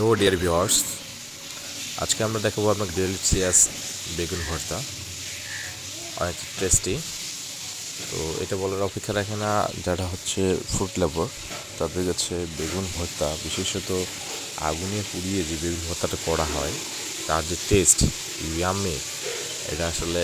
Hello dear viewers, আজকে আমরা দেখাবো আপনাকে ডেলিশিয়াস বেগুন ভর্তা, অনেক টেস্টি। তো এটা বলার অপেক্ষা রাখে না যারা হচ্ছে ফুড লাভার, তাদের কাছে বেগুন ভর্তা, বিশেষত আগুনে পুড়িয়ে যে বেগুন ভর্তাটা করা হয় তার যে টেস্ট ইয়াম্মি, এটা আসলে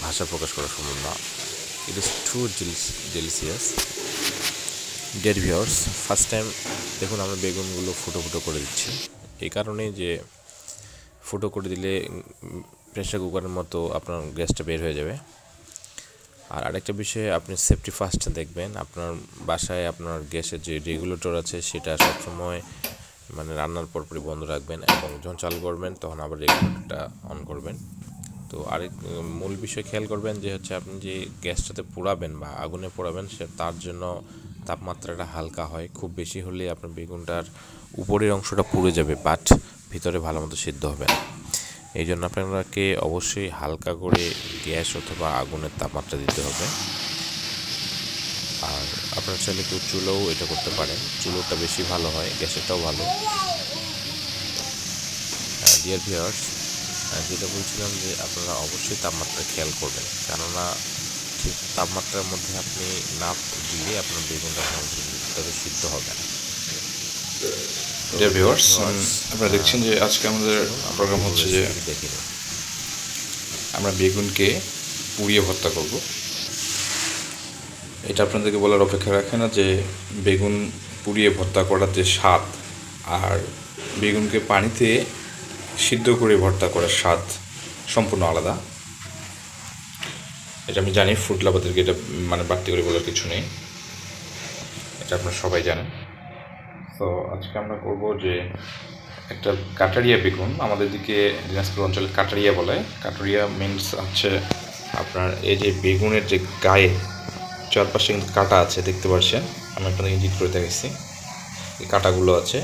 ভাষা প্রকাশ করা সম্ভব না। It is true delicious. Dear viewers, first time দেখুন আমরা বেগুনগুলো ফুটো ফুটো করে দিচ্ছি, এই কারণে যে ফুটো করে দিলে প্রেসার কুকারের মতো আপনার গ্যাসটা বের হয়ে যাবে। আর আরেকটা বিষয়ে আপনি সেফটি ফার্স্ট দেখবেন, আপনার বাসায় আপনার গ্যাসের যে রেগুলেটর আছে সেটা সবসময় রান্নার পরপরই বন্ধ রাখবেন, এবং যখন চালু করবেন তখন আবার রেগুলেটরটা অন করবেন। তো আরেক মূল বিষয় খেয়াল করবেন যে হচ্ছে আপনি যে গ্যাসটাতে পোড়াবেন বা আগুনে পোড়াবেন সে তার জন্য তাপমাত্রাটা হালকা হয়। খুব বেশি হলে আপনার বেগুনটার উপরের অংশটা পুড়ে যাবে, বাট ভিতরে ভালো মতো সিদ্ধ হবে না। এই জন্য আপনাকে অবশ্যই হালকা করে গ্যাস অথবা আগুনের তাপমাত্রা দিতে হবে। আর আপনার চাইলে কেউ চুলোও এটা করতে পারেন, চুলোটা বেশি ভালো হয়, গ্যাসেরটাও ভালো। ডিয়ার ভিউয়ার্স, যেটা বলছিলাম যে আপনারা অবশ্যই তাপমাত্রা খেয়াল করবেন, কেননা ঠিক তাপমাত্রার মধ্যে আপনি না দিলে আপনার বেগুনটা ভিতরে সিদ্ধ হবে না। ডিয়ার ভিউয়ার্স, আপনারা দেখছেন যে আজকে আমাদের প্রোগ্রাম হচ্ছে যে আমরা বেগুনকে পুড়িয়ে ভর্তা করব। এটা আপনাদেরকে বলার অপেক্ষা রাখে না যে বেগুন পুড়িয়ে ভর্তা করার যে স্বাদ আর বেগুনকে পানিতে সিদ্ধ করে ভর্তা করার স্বাদ সম্পূর্ণ আলাদা। এটা আমি জানি, ফুড লাভারদেরকে এটা বাড়তি করে বলার কিছু নেই, এটা আপনারা সবাই জানেন। তো আজকে আমরা করব যে একটা কাটারিয়া বেগুন, আমাদের দিকে দিনাজপুর অঞ্চলে কাটারিয়া বলে। কাটারিয়া মিনস হচ্ছে আপনার এই যে বেগুনের যে গায়ে চারপাশে কিন্তু কাটা আছে, দেখতে পাচ্ছেন, আমি আপনাদের ইঙ্গিত করে দেখাচ্ছি, এই কাটাগুলো আছে।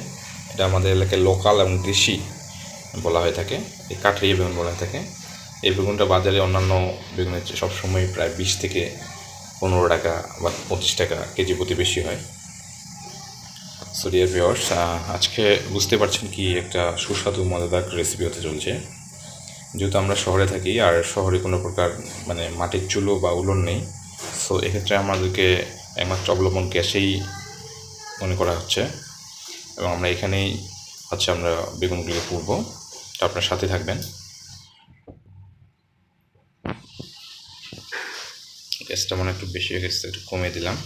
এটা আমাদের এলাকায় লোকাল এবং দেশি বলা হয়ে থাকে, এই কাটারিয়া বেগুন বলা হয়ে থাকে। এই বেগুনটা বাজারে অন্যান্য বেগুনের চেয়ে সবসময় প্রায় 20 থেকে 15 টাকা বা 25 টাকা কেজি প্রতি বেশি হয়। সো ডিয়ার ভিউয়ার্স, আজকে বুঝতে পারছেন কি একটা সুস্বাদু মজাদার রেসিপি হতে চলছে। যেহেতু আমরা শহরে থাকি আর শহরে কোনো প্রকার মাটির চুলো বা উনুন নেই, সো এক্ষেত্রে আমাদেরকে একমাত্র অবলম্বন গ্যাসেই মনে করা হচ্ছে, এবং আমরা এখানেই হচ্ছে আমরা বেগুনগুলিকে পুড়ব। তো আপনার সাথে থাকবেন। গ্যাসটা একটু বেশি হয়ে গেছে, একটু কমিয়ে দিলাম,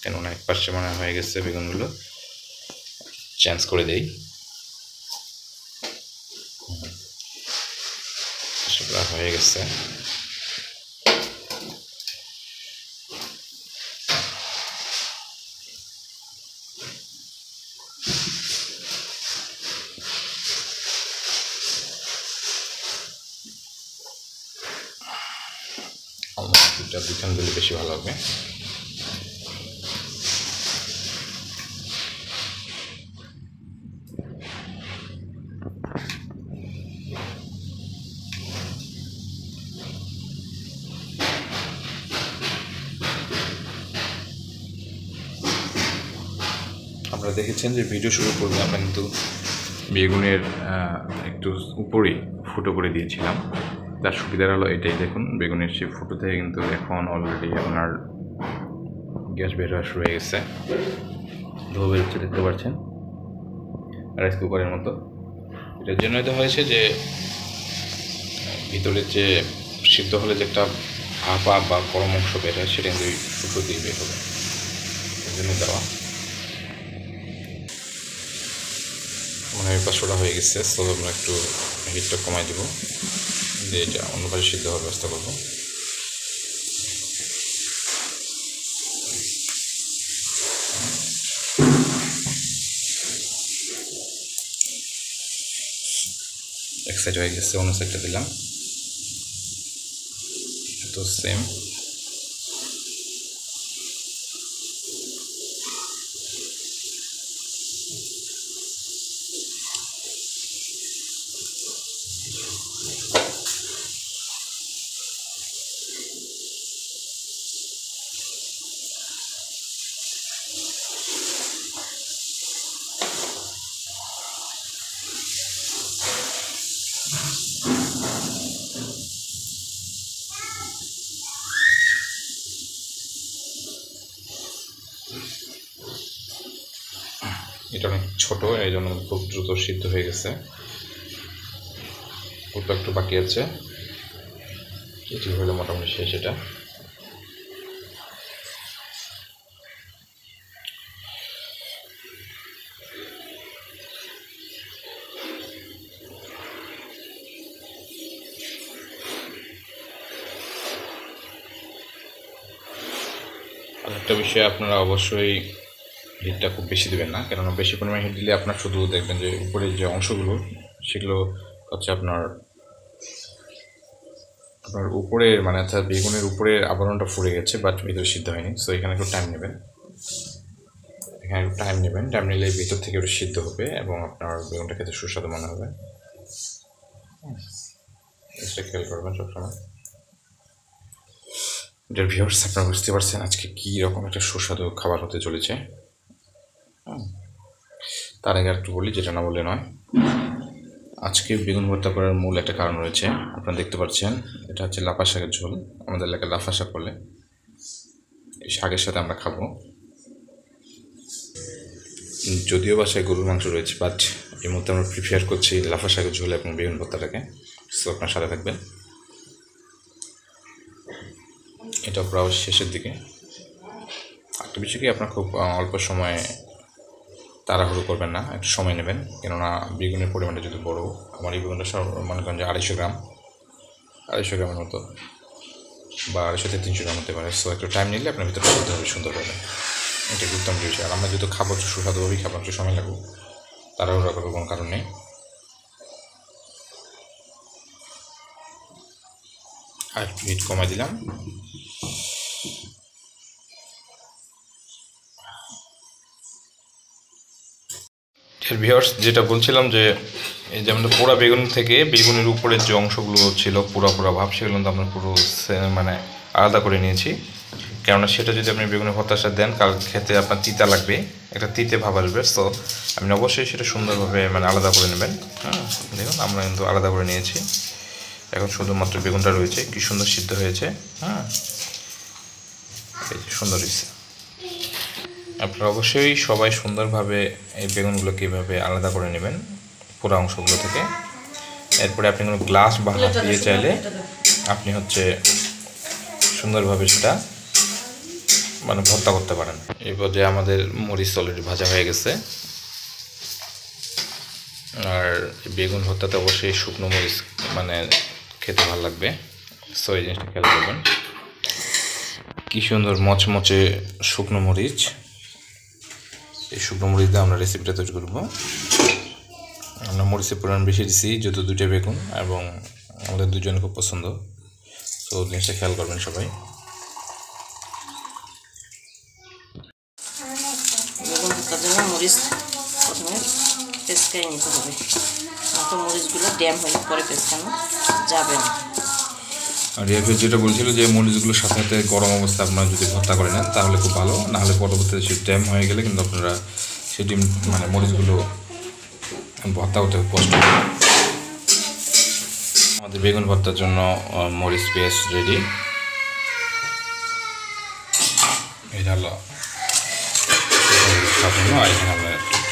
কেননা এক পাশে হয়ে গেছে, বেগুনগুলো চেঞ্জ করে দেই। সেটা হয়ে গেছে। দুইখান দিলে বেশি ভালো হবে। আপনারা দেখেছেন যে ভিডিও শুরু করলে আমরা কিন্তু বেগুনের একটু উপরেই ফুটো করে দিয়েছিলাম। তার সুবিধার হলো এটাই, দেখুন বেগুনের সেই ফুটো থেকে কিন্তু এখন অলরেডি আপনার গ্যাস বের হওয়া শুরু হয়ে গেছে, ধোয়া বের হচ্ছে, দেখতে পাচ্ছেন, রাইস কুকারের মতো। এটার জন্য এটা হয়েছে যে ভিতরে যে সিদ্ধ হলে যে একটা ভাপা বা গরম অংশ বের হয়, সেটা কিন্তু ফুটো দিয়ে বের হবে, এর জন্য দেওয়া। পাঁচশোটা হয়ে গেছে, সো আমরা একটু হিটটা কমাই দেবো, দিয়ে এটা অন্য পাশে সিদ্ধ হওয়ার ব্যবস্থা করবো। এক সাইড হয়ে গেছে, অন্য সাইডটা দিলাম, তো সেম। এটা অনেক ছোট, এই জন্য খুব দ্রুত সিদ্ধ হয়ে গেছে। অল্প একটু বাকি আছে, এটি হলো মোটামুটি শেষ। এটা আরেকটা বিষয়, আপনারা অবশ্যই হিটটা খুব বেশি দেবেন না, কেননা বেশি পরিমাণে হিট দিলে আপনার শুধু দেখবেন যে উপরের যে অংশগুলো সেগুলো হচ্ছে আপনার উপরের মানে অর্থাৎ বেগুনের উপরের আবরণটা ফুরে গেছে, বাট ভিতরে সিদ্ধ হয়নি। সো এখানে একটু টাইম নেবেন, টাইম নিলে ভিতর থেকে একটু সিদ্ধ হবে এবং আপনার বেগুনটা খেতে সুস্বাদু মনে হবে। এটা খেয়াল করবেন সবসময়। ডিয়ার ভিউয়ার্স, আপনারা বুঝতে পারছেন আজকে কী রকম একটা সুস্বাদু খাবার হতে চলেছে। তার আগে একটু বলি, যেটা না বললে নয়, আজকে বেগুন ভর্তা করার মূল একটা কারণ রয়েছে। আপনারা দেখতে পাচ্ছেন, এটা হচ্ছে লাফা শাকের ঝোল। আমাদের এলাকায় লাফা শাক বলে। এই শাকের সাথে আমরা খাবো। যদিও বাসায় গরুর মাংস রয়েছে, বাট এই মুহূর্তে আমরা প্রিপেয়ার করছি লাফা শাকের ঝোল এবং বেগুন ভর্তাটাকে। সো আপনার সাথে থাকবেন। এটা প্রায় শেষের দিকে। একটা বিষয় কি, আপনার খুব অল্প সময়ে তাড়াহুড়ো করবেন না, একটু সময় নেবেন, কেননা বেগুনের পরিমাণটা যদি বড়ো, আমার এই বেগুনটা মনে করেন যে 250 গ্রামের মতো, বা 250 থেকে 300 গ্রাম হতে পারে। সো একটু টাইম নিলে আপনার ভিতরে সিদ্ধ হবে সুন্দরভাবে। এটা গুরুত্বপূর্ণ বিষয়। আর আমরা যেহেতু খাবো, সুস্বাদুভাবেই খাবো, একটু সময় লাগবে, তাড়াহুড়ো করার কোনো কারণ নেই। আর হিট কমাই দিলাম। ভিউয়ার্স, যেটা বলছিলাম যে এই যে আমাদের পোড়া বেগুন থেকে বেগুনের উপরের যে অংশগুলো ছিল পোড়া ভাব, সেগুলো কিন্তু আমরা পুরো মানে আলাদা করে নিয়েছি। কেননা সেটা যদি আপনি বেগুনের ভর্তার সাথে দেন, কাল খেতে আপনার তিতা লাগবে, একটা তিতে ভাব আসবে। সো আপনি অবশ্যই সেটা সুন্দরভাবে মানে আলাদা করে নেবেন। হ্যাঁ, দেখুন আমরা কিন্তু আলাদা করে নিয়েছি। এখন শুধুমাত্র বেগুনটা রয়েছে, কি সুন্দর সিদ্ধ হয়েছে। হ্যাঁ, এই যে সুন্দর হয়েছে। আপনারা অবশ্যই সবাই সুন্দরভাবে এই বেগুনগুলোকে এইভাবে আলাদা করে নেবেন পুরো অংশগুলো থেকে। এরপরে আপনি কোনো গ্লাস বা হাত দিয়ে চাইলে আপনি হচ্ছে সুন্দরভাবে সেটা মানে ভর্তা করতে পারেন। এই পর্যায়ে আমাদের মরিচ অলরেডি ভাজা হয়ে গেছে। আর বেগুন ভর্তাতে অবশ্যই শুকনো মরিচ মানে খেতে ভালো লাগবে। সো এই জিনিসটা খেয়াল করবেন। কী সুন্দর মচমচে শুকনো মরিচ। এই শুকনো মরিচ দিয়ে আমরা রেসিপিটা তৈরি করবো। আমরা মরিচের পরিমাণ বেশি দিচ্ছি, যেহেতু 2টা বেগুন এবং আমাদের দুজনে খুব পছন্দ। তো জিনিসটা খেয়াল করবেন সবাই। বেগুন ভর্তার জন্য মরিচ প্রথমে পেঁচকাই নিতে হবে, নয়তো মরিচগুলো ড্যাম হয়ে পরে পেঁচকানো যাবে না। আর এরপর যেটা বলছিল যে মরিচগুলোর সাথে সাথে গরম অবস্থা আপনারা যদি ভর্তা করে নেন তাহলে খুব ভালো, নাহলে পরবর্তীতে সে ড্যাম হয়ে গেলে কিন্তু আপনারা সেটি মানে মরিচগুলো ভর্তা করতে কষ্ট হবে। আমাদের বেগুন ভর্তার জন্য মরিচ পেস্ট রেডি। এটা হলো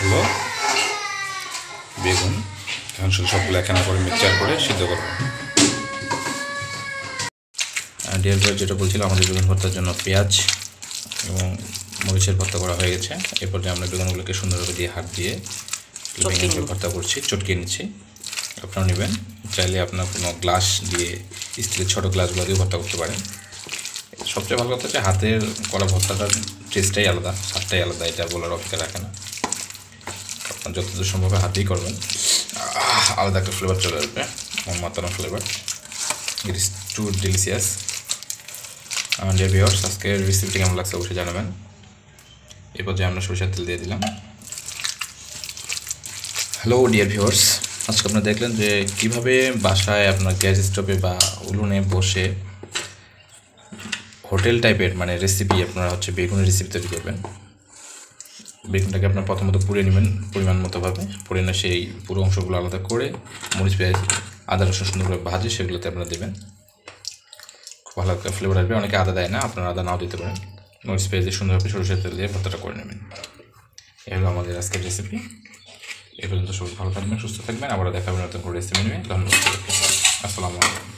হলো বেগুন। এখন শুধু সবগুলো এখানে করে মিক্সচার করে সিদ্ধ করবো। ডিয়ার ভিউয়ার, যেটা বলছিলাম আমাদের বেগুন ভর্তার জন্য পেঁয়াজ এবং মরিচের ভর্তা করা হয়ে গেছে। এরপর যে আমরা বেগুনগুলোকে সুন্দরভাবে দিয়ে হাত দিয়ে বেগুনগুলো ভর্তা করছি, চটকিয়ে নিচ্ছি। আপনারা নেবেন, চাইলে আপনার কোনো গ্লাস দিয়ে স্টিলের ছোটো গ্লাসগুলো দিয়ে ভর্তা করতে পারেন। সবচেয়ে ভালো কথা হচ্ছে হাতের করা ভর্তাটার টেস্টটাই আলাদা, স্বাদটাই আলাদা, এটা বলার অপেক্ষা রাখে না। আপনার যতদূর সম্ভব হাতেই করবেন, আলাদা একটা ফ্লেভার চলে আসবে, মাতানো flavour. It is to delicious. Dear viewers, আজকের রেসিপিটি কেমন লাগছে অবশ্যই জানাবেন। এরপর যে আমরা সরিষার তেল দিয়ে দিলাম। হ্যালো ডিয়ার ভিউয়ার্স, আজকে আপনারা দেখলেন যে কীভাবে বাসায় আপনার গ্যাস স্টোভে বা উনুনে বসে হোটেল টাইপের মানে রেসিপি আপনারা হচ্ছে বেগুনের রেসিপি তৈরি করবেন। বেগুনটাকে আপনার প্রথমত পুড়ে নেবেন পরিমাণ মতোভাবে, পুড়ে না সেই পুরো অংশগুলো আলাদা করে মরিচ পেঁয়াজ আদা রসুন সুন্দরভাবে ভাজে সেগুলোতে আপনারা দেবেন। খুব ভালো একটা ফ্লেভার আসবে। অনেকে আদা দেয় না, আপনারা আদা নাও দিতে পারেন। মরিচ পেঁয়াজ দিয়ে সুন্দরভাবে সরিষার তেল দিয়ে ভর্তাটা করে নেবেন। এই হলো আমাদের আজকের রেসিপি। এ পর্যন্ত সবাই ভালো থাকবেন, সুস্থ থাকবেন, আবার দেখা হবে নতুন করে রেসিপি নিয়ে। ধন্যবাদ। আসসালামু আলাইকুম।